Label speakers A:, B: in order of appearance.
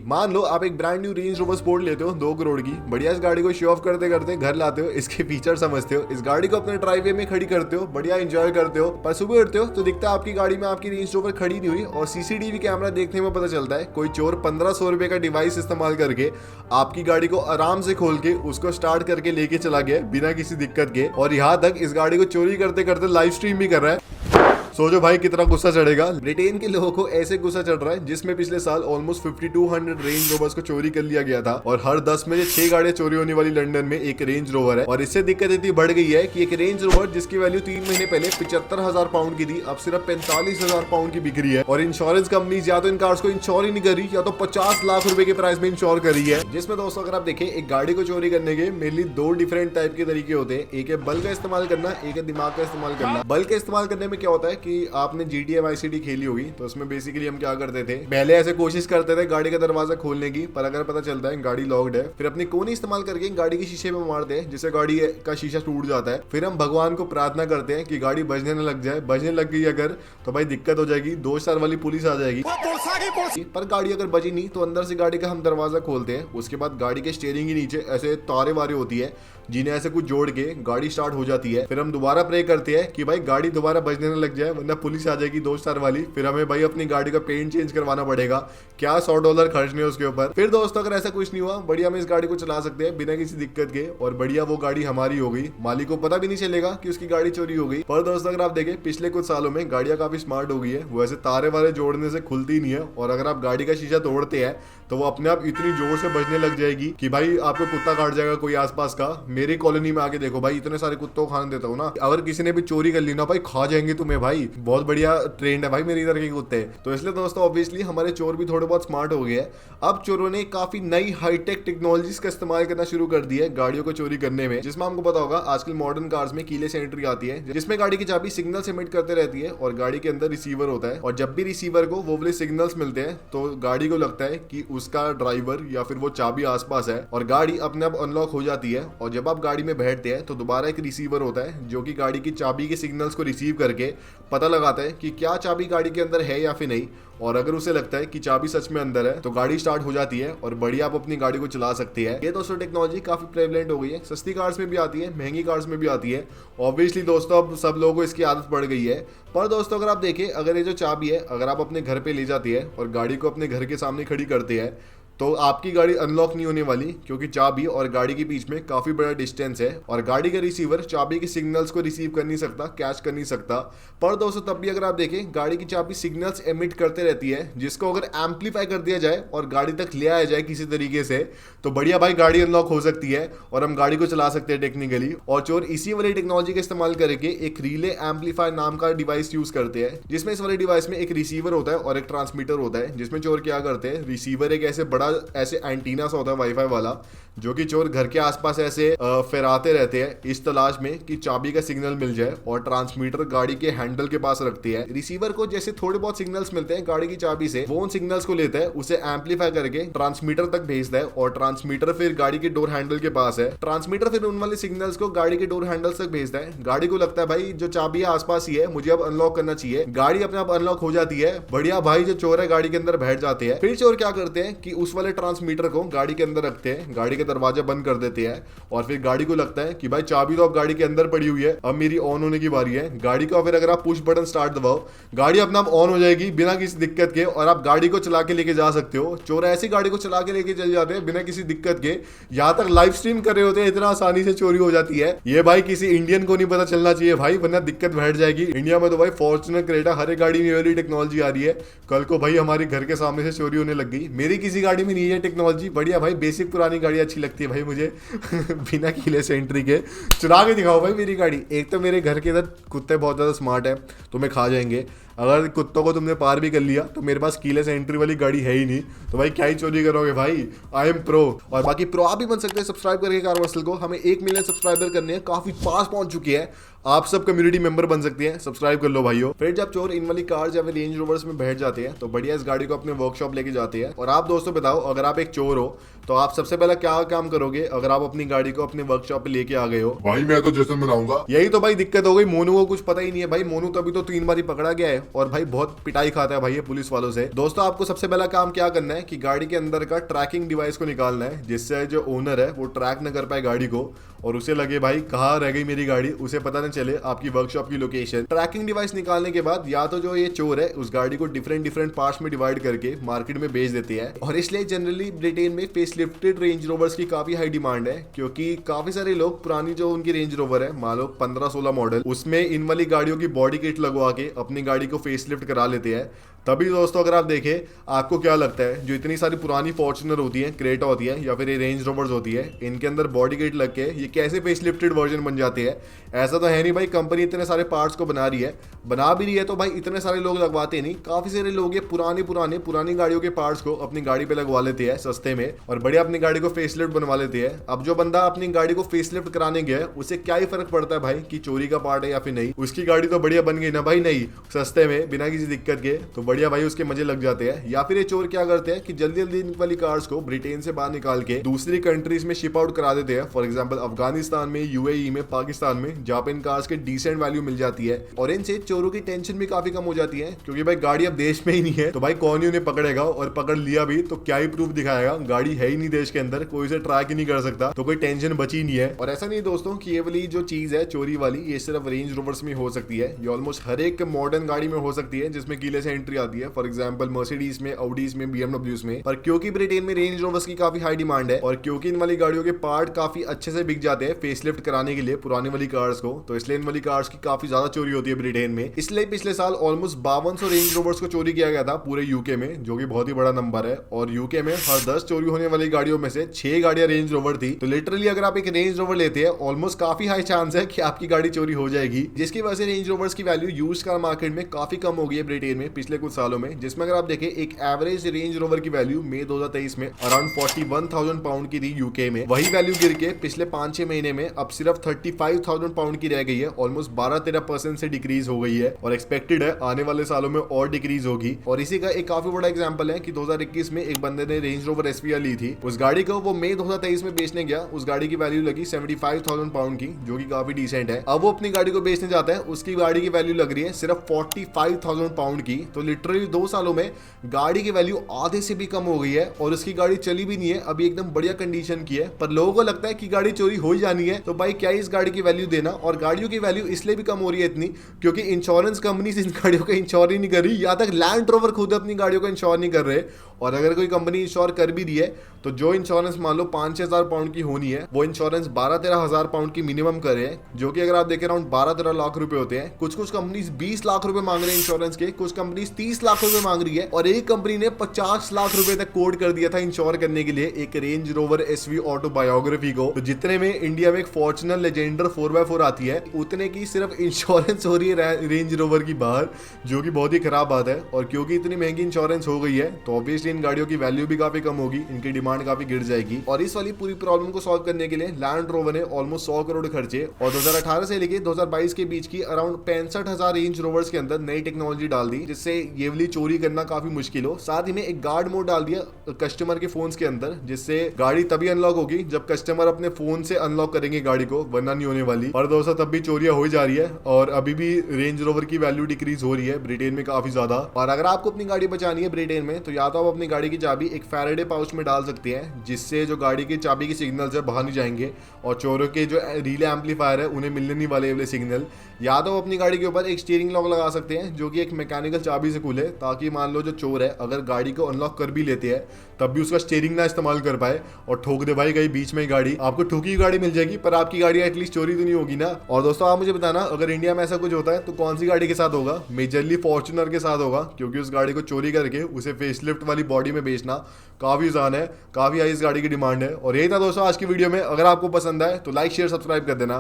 A: मान लो आप एक brand new range rover sport लेते हो 2 करोड़ की, बढ़िया इस गाड़ी को शो ऑफ करते करते घर लाते हो, इसके फीचर समझते हो, इस गाड़ी को अपने ड्राइववे में खड़ी करते हो, बढ़िया एंजॉय करते हो, पर सुबह उठते हो तो दिखता है आपकी गाड़ी में आपकी रेंज रोवर खड़ी नहीं हुई और सीसीटीवी कैमरा देखने में पता चलता है कोई चोर 1500 रुपए का डिवाइस इस्तेमाल करके आपकी गाड़ी को आराम से खोल के उसको स्टार्ट करके लेके चला गया बिना किसी दिक्कत के, और यहाँ तक इस गाड़ी को चोरी करते करते लाइव स्ट्रीम भी कर रहा है। सोचो भाई कितना गुस्सा चढ़ेगा। ब्रिटेन के लोगों को ऐसे गुस्सा चढ़ रहा है जिसमें पिछले साल ऑलमोस्ट 5200 रेंज रोवर्स को चोरी कर लिया गया था और हर 10 में से 6 गाड़ियां चोरी होने वाली लंदन में एक रेंज रोवर है। और इससे दिक्कत इतनी बढ़ गई है कि एक रेंज रोवर जिसकी वैल्यू 3 महीने पहले 75,000 पाउंड की थी अब सिर्फ 45,000 पाउंड की बिक रही है। और इंश्योरेंस कंपनी या तो इन कार्स को इंश्योर ही नहीं कर रही या तो 50 लाख रुपए के प्राइस में इंश्योर कर रही है। जिसमें दोस्तों अगर आप देखें एक गाड़ी को चोरी करने के मेनली 2 डिफरेंट टाइप के तरीके होते हैं, एक है बल का इस्तेमाल करना, एक है दिमाग का इस्तेमाल करना। बल का इस्तेमाल करने में क्या होता है कि आपने GTA वाई सिटी खेली होगी तो उसमें बेसिकली हम क्या करते थे, पहले ऐसे कोशिश करते थे गाड़ी का दरवाजा खोलने की, पर अगर पता चलता है गाड़ी लॉक्ड है फिर अपनी कोनी इस्तेमाल करके गाड़ी के शीशे में मारते हैं जिससे गाड़ी का शीशा टूट जाता है। फिर हम भगवान को प्रार्थना करते हैं कि गाड़ी बजने न लग जाए, बजने लग गई अगर तो भाई दिक्कत हो जाएगी, 2 स्टार वाली पुलिस आ जाएगी। पर गाड़ी अगर बजी नहीं तो अंदर से गाड़ी का हम दरवाजा खोलते हैं, उसके बाद गाड़ी के स्टीयरिंग के नीचे ऐसे तारे वारे होती है जिन्हें ऐसे कुछ जोड़ के गाड़ी स्टार्ट हो जाती है। फिर हम दोबारा प्रे करते हैं कि भाई गाड़ी दोबारा बजने न लग जाए वरना पुलिस आ जाएगी 2 स्टार वाली, फिर हमें भाई अपनी गाड़ी का पेंट चेंज करवाना पड़ेगा, क्या $100 खर्चने उसके ऊपर। फिर दोस्तों अगर ऐसा कुछ नहीं हुआ बढ़िया हम इस गाड़ी को चला सकते हैं बिना किसी दिक्कत के और बढ़िया वो गाड़ी हमारी हो गई, मालिक को पता भी नहीं चलेगा कि उसकी गाड़ी चोरी हो गई। पर दोस्तों अगर आप देखें पिछले कुछ सालों में गाड़ियां काफी स्मार्ट हो गई है, वो ऐसे तारे वारे जोड़ने से खुलती नहीं है और अगर आप गाड़ी का शीशा तोड़ते हैं तो वो अपने आप इतनी जोर से बजने लग जाएगी कि भाई आपको कुत्ता काट जाएगा कोई आसपास का। मेरी कॉलोनी में आके देखो भाई इतने सारे कुत्तों को खाने देता हूँ ना, अगर किसी ने भी चोरी कर ली ना भाई खा जाएंगे तुम्हें भाई, बहुत बढ़िया ट्रेंड है भाई मेरी इधर के कुत्ते। तो इसलिए दोस्तों ऑब्वियसली हमारे चोर भी थोड़े बहुत स्मार्ट हो गए हैं। अब चोरों ने काफी नई हाईटेक टेक्नोलॉजीज का इस्तेमाल करना शुरू कर दिया है गाड़ियों को चोरी करने में, जिसमें हमको पता होगा आजकल मॉडर्न कार्स में कीलेस एंट्री आती है जिसमें गाड़ी की चाबी सिग्नल एमिट करते रहती है और गाड़ी के अंदर रिसीवर होता है और जब भी रिसीवर को वो वाले सिग्नल्स मिलते हैं तो गाड़ी को लगता है कि उसका ड्राइवर या फिर वो चाबी आसपास है और गाड़ी अपने आप अनलॉक हो जाती है। और जब आप गाड़ी में बैठते हैं तो दोबारा एक रिसीवर होता है जो कि गाड़ी की चाबी के सिग्नल्स को रिसीव करके पता लगाता है कि क्या चाबी गाड़ी के अंदर है या फिर नहीं, और अगर उसे लगता है कि चाबी सच में अंदर है तो गाड़ी स्टार्ट हो जाती है और बढ़िया आप अपनी गाड़ी को चला सकते हैं। ये दोस्तों टेक्नोलॉजी काफी प्रेवलेंट हो गई है, सस्ती कार्स में भी आती है, महंगी कार्स में भी आती है। ऑब्वियसली दोस्तों अब सब लोगों को इसकी आदत पड़ गई है। पर दोस्तों अगर आप देखें अगर ये जो चाबी है अगर आप अपने घर पे ले जाती है और गाड़ी को अपने घर के सामने खड़ी करते हैं तो आपकी गाड़ी अनलॉक नहीं होने वाली क्योंकि चाबी और गाड़ी के बीच में काफी बड़ा डिस्टेंस है और गाड़ी का रिसीवर चाबी के सिग्नल्स को रिसीव कर नहीं सकता, कैच कर नहीं सकता। पर दोस्तों तब भी अगर आप देखें गाड़ी की चाबी सिग्नल्स एमिट करते रहती है जिसको अगर एम्पलीफाई कर दिया जाए और गाड़ी तक ले आया जाए किसी तरीके से तो बढ़िया भाई गाड़ी अनलॉक हो सकती है और हम गाड़ी को चला सकते हैं टेक्निकली। और चोर इसी वाली टेक्नोलॉजी का इस्तेमाल करके एक रिले एम्पलीफायर नाम का डिवाइस यूज करते हैं जिसमें इस वाले डिवाइस में एक रिसीवर होता है और एक ट्रांसमीटर होता है। जिसमें चोर क्या करते हैं, रिसीवर एक ऐसे बड़ा ऐसे एंटीना सा होता है वाईफाई वाला जो कि चोर घर के आसपास ऐसे फहराते रहते हैं इस तलाश में कि चाबी का सिग्नल मिल जाए, और ट्रांसमीटर गाड़ी के हैंडल के पास रखती है। रिसीवर को जैसे थोड़े बहुत सिग्नल्स मिलते हैं गाड़ी की चाबी से, वो उन सिग्नल्स को लेता है, उसे एम्पलीफाई करके ट्रांसमीटर तक भेजता है और ट्रांसमीटर फिर गाड़ी के डोर हैंडल के पास है। ट्रांसमीटर फिर उन वाले सिग्नल्स को गाड़ी के डोर हैंडल तक भेजता है। गाड़ी को लगता है भाई जो चाबी है आसपास ही है, मुझे अब अनलॉक करना चाहिए। गाड़ी अपने आप अनलॉक हो जाती है। बढ़िया भाई जो चोर है गाड़ी के अंदर बैठ जाते हैं। फिर चोर क्या करते हैं कि उस वाले ट्रांसमीटर को गाड़ी के अंदर रखते हैं, गाड़ी का दरवाजा बंद कर देते हैं और फिर गाड़ी को लगता है कि भाई चाबी तो अब गाड़ी के अंदर पड़ी हुई है, अब मेरी ऑन होने की बारी है। गाड़ी को फिर अगर आप पुश बटन स्टार्ट दबाओ गाड़ी अपने आप ऑन हो जाएगी बिना किसी दिक्कत के और आप गाड़ी को चला के लेके जा सकते हो। चोर ऐसी गाड़ी को चला के लेके चल जाते हैं बिना किसी दिक्कत के, यहाँ तक लाइव स्ट्रीम कर रहे होते हैं, इतना आसानी से चोरी हो जाती है। ये भाई किसी इंडियन को नहीं पता चलना चाहिए भाई, वरना दिक्कत बैठ जाएगी। इंडिया में तो भाई फॉर्च्यूनर क्रेटा हर एक गाड़ी में वाली टेक्नोलॉजी आ रही है, कल को भाई हमारे घर के सामने से चोरी होने लग गई। मेरी किसी गाड़ी में नहीं है टेक्नोलॉजी, बढ़िया भाई बेसिक पुरानी गाड़ी अच्छी लगती है भाई मुझे बिना कीले से एंट्री के। चुरा के दिखाओ भाई मेरी गाड़ी। एक तो मेरे घर के इधर कुत्ते बहुत ज़्यादा स्मार्ट है, तुम्हें खा जाएंगे। अगर कुत्तों को तुमने पार भी कर लिया तो मेरे पास कीलेस एंट्री वाली गाड़ी है ही नहीं, तो भाई क्या ही चोरी करोगे भाई। I am pro. और बाकी प्रो आप भी बन सकते हैं सब्सक्राइब करके कार वर्सल को। हमें 1 मिलियन सब्सक्राइबर करने हैं, काफी पास पहुंच चुकी है। आप सब कम्युनिटी मेंबर बन सकते हैं, सब्सक्राइब कर लो भाइयों। फिर जब चोर इन वाली कार्स या फिर रेंज रोवर्स में बैठ जाते हैं तो बढ़िया इस गाड़ी को अपने वर्कशॉप लेके जाते हैं। और आप दोस्तों बताओ अगर आप एक चोर हो तो आप सबसे पहला क्या काम करोगे अगर आप अपनी गाड़ी को अपने वर्कशॉप पे लेके आ गए हो?
B: भाई मैं तो जश्न मनाऊंगा।
A: यही तो भाई दिक्कत हो गई, मोनू को कुछ पता ही नहीं है भाई। मोनू तो अभी तो 3 बार ही पकड़ा गया है और भाई बहुत पिटाई खाता है भाई ये पुलिस वालों से। दोस्तों आपको सबसे पहला काम क्या करना है कि गाड़ी के अंदर का ट्रैकिंग डिवाइस को निकालना है, जिससे जो ओनर है वो ट्रैक न कर पाए गाड़ी को और उसे लगे भाई कहाँ रह गई मेरी गाड़ी, उसे पता न चले आपकी वर्कशॉप की लोकेशन। ट्रैकिंग डिवाइस निकालने के बाद या तो जो ये चोर है उस गाड़ी को डिफरेंट पार्ट्स में डिवाइड करके मार्केट में बेच देते हैं। और इसलिए जनरली ब्रिटेन में फेसलिफ्टेड रेंज रोवर्स की काफी हाई डिमांड है, क्योंकि काफी सारे लोग पुरानी जो उनकी रेंज रोवर है मान लो 15-16 मॉडल, उसमें इन वाली गाड़ियों की बॉडी किट लगवा के अपनी गाड़ी को फेसलिफ्ट करा लेते हैं। तभी दोस्तों अगर आप देखें, आपको क्या लगता है जो इतनी सारी पुरानी फॉर्च्यूनर होती है, क्रेटा होती है या फिर ये रेंज रोवर्स होती है, इनके अंदर बॉडी किट लग के ये कैसे फेसलिफ्टेड वर्जन बन जाते हैं? ऐसा तो है नहीं भाई, कंपनी इतने सारे पार्ट्स को बना रही है तो भाई इतने सारे लोग लगवाते नहीं। काफी सारे लोग ये पुरानी गाड़ियों के पार्ट्स को अपनी गाड़ी पे लगवा लेते हैं सस्ते में और बढ़िया अपनी गाड़ी को फेसलिफ्ट बनवा लेते हैं। अब जो बंदा अपनी गाड़ी को फेसलिफ्ट कराने गया उसे क्या ही फर्क पड़ता है भाई कि चोरी का पार्ट है या फिर नहीं, उसकी गाड़ी तो बढ़िया बन गई ना भाई, नहीं सस्ते में बिना किसी दिक्कत के, तो बढ़िया भाई उसके मजे लग जाते हैं। या फिर ये चोर क्या करते हैं कि जल्दी जल्दी इन वाली कार्स को ब्रिटेन से बाहर निकाल के दूसरी कंट्रीज में शिप आउट करा देते हैं। फॉर एग्जांपल अफगानिस्तान में, यूएई में, पाकिस्तान में, जहां पे इन कार्स के डिसेंट वैल्यू मिल जाती है और इनसे चोरों की टेंशन भी काफी कम हो जाती है, क्योंकि भाई गाड़ी अब देश में ही नहीं है तो भाई कौन ही उन्हें पकड़ेगा, और पकड़ लिया भी तो क्या ही प्रूफ दिखाएगा, गाड़ी है ही नहीं देश के अंदर, कोई इसे ट्रैक ही नहीं कर सकता, तो कोई टेंशन बची नहीं है। और ऐसा नहीं दोस्तों कि ये वाली जो चीज है चोरी वाली, ये सिर्फ रेंज रोवर्स में हो सकती है, ये ऑलमोस्ट हर एक मॉडर्न गाड़ी में हो सकती है जिसमें कीले से एंट्री आती है। फॉर एग्जाम्पल मर्सिडीज में, ऑडीज में, बीएमडब्ल्यूज में। पर क्योंकि ब्रिटेन में रेंज रोवर्स की काफी हाई डिमांड है और क्योंकि इन वाली गाड़ियों के पार्ट काफी अच्छे से बिक जाते हैं फेसलिफ्ट कराने के लिए पुरानी वाली कार्स को, तो इसलिए इन वाली कार्स की काफी ज्यादा चोरी होती है ब्रिटेन में। इसलिए पिछले साल ऑलमोस्ट 5200 रेंज रोवर्स को चोरी किया गया था पूरे यूके में, जो कि बहुत ही बड़ा नंबर है। और यूके में हर 10 चोरी होने वाली गाड़ियों में से 6 गाड़ियां रेंज रोवर थी। तो लिटरली अगर आप एक रेंज रोवर लेते हैं ऑलमोस्ट काफी हाई चांस है कि आपकी गाड़ी चोरी हो जाएगी, जिसकी वजह से रेंज रोवर्स की वैल्यू यूज्ड कार मार्केट में काफी कम हो गई है ब्रिटेन में पिछले कुछ सालों में। जिसमें अगर आप देखें एक एवरेज रेंज रोवर की वैल्यू मई 2023 में अराउंड 41,000 पाउंड की थी यूके में, वही वैल्यू गिर के पिछले 5-6 महीने में अब सिर्फ 35,000 पाउंड की रह गई है। ऑलमोस्ट 12-13% से डिक्रीज हो गई है और एक्सपेक्टेड है आने वाले सालों में और डिक्रीज होगी। और इसी का एक काफी बड़ा एग्जांपल है कि 2021 में एक बंदे ने रेंज रोवर एसवीआर ली थी, उस गाड़ी को वो मई 2023 में बेचने गया, उस गाड़ी की वैल्यू लगी 75,000 पाउंड की, जो कि काफी डिसेंट है। अब वो अपनी गाड़ी को बेचने जाता है, उसकी गाड़ी की वैल्यू लग रही है सिर्फ 45,000 पाउंड की। तो लिटरली 2 सालों में गाड़ी की वैल्यू आधे से भी कम हो गई है और उसकी गाड़ी चली भी नहीं है, अभी एकदम बढ़िया कंडीशन की है। पर लोगों को लगता है कि गाड़ी चोरी हो ही जानी है, तो भाई क्या इस गाड़ी की वैल्यू देना। और गाड़ियों की वैल्यू इसलिए भी कम हो रही है इतनी क्योंकि इंश्योरेंस कंपनी इन गाड़ियों का इंश्योर ही नहीं कर रही, या तक लैंड रोवर खुद अपनी गाड़ियों का इंश्योर नहीं कर रहे। और अगर कोई कंपनी इंश्योर कर भी रही है तो जो इंश्योरेंस मान लो 5-6 हजार पाउंड की होनी है, वो इंश्योरेंस 12-13 हजार पाउंड की मिनिमम कर रहे हैं, जो कि अगर आप देखें अराउंड 12-13 लाख रुपए होते हैं। कुछ कंपनीज 20 लाख रुपए मांग रहे हैं इंश्योरेंस के, कुछ कंपनीज 30 लाख रुपए मांग रही है और एक कंपनी ने 50 लाख रुपए तक कोड कर दिया था इंश्योर करने के लिए एक रेंज रोवर एसवी ऑटोबायोग्राफी को। तो जितने में इंडिया में एक फॉर्च्यूनर लेजेंडर 4x4 आती है, उतने की सिर्फ इंश्योरेंस हो रही है रेंज रोवर की बाहर, जो कि बहुत ही खराब बात है। और क्योंकि इतनी महंगी इंश्योरेंस हो गई है तो ऑब्वियसली इन गाड़ियों की वैल्यू भी काफी कम होगी, इनकी डिमांड काफी गिर जाएगी। और इस वाली पूरी प्रॉब्लम को सॉल्व करने के लिए लैंड रोवर ने ऑलमोस्ट 100 करोड़ खर्चे और 2018 से लेके 2022 के बीच की अराउंड 65,000 रेंज रोवर्स के अंदर नई टेक्नोलॉजी डाल दी, जिससे ये वाली चोरी करना काफी मुश्किल हो। साथ ही में एक गार्ड मोड डाल दिया कस्टमर के फोन के अंदर, जिससे गाड़ी तभी अनलॉक होगी जब कस्टमर अपने फोन से अनलॉक करेंगे गाड़ी को, वरना नहीं होने वाली। और दोस्तों तब भी चोरियां हो जा रही है और अभी भी रेंज रोवर की वैल्यू डिक्रीज हो रही है ब्रिटेन में काफी ज्यादा। और अगर आपको अपनी गाड़ी बचानी है ब्रिटेन में तो या तो आप अपनी गाड़ी की चाबी एक फैराडे पाउच में डाल सकते हैं, जिससे जो गाड़ी की चाबी के सिग्नल है बाहर नहीं जाएंगे और चोरों के जो रिले एम्पलीफायर है उन्हें मिलने नहीं वाले सिग्नल। या तो अपनी गाड़ी के ऊपर एक स्टीयरिंग लॉक लगा सकते हैं जो कि एक मैकेनिकल चाबी से खुले, ताकि मान लो जो चोर है अगर गाड़ी को अनलॉक कर भी लेते हैं तब भी उसका स्टीयरिंग ना इस्तेमाल कर पाए और ठोक दे भाई कहीं बीच में गाड़ी। आपको ठोकी गाड़ी मिल जाएगी पर आपकी गाड़ी एटलीस्ट चोरी तो नहीं होगी ना। और दोस्तों आप मुझे बताना, अगर इंडिया में ऐसा कुछ होता है तो कौन सी गाड़ी के साथ होगा? मेजरली फॉर्च्यूनर के साथ होगा, क्योंकि उस गाड़ी को चोरी करके उसे फेसलिफ्ट वाली बॉडी में बेचना काफी आसान है, काफी हाई इस गाड़ी की डिमांड है। और यही था दोस्तों आज की वीडियो में। अगर आपको पसंद आए तो लाइक शेयर सब्सक्राइब कर देना।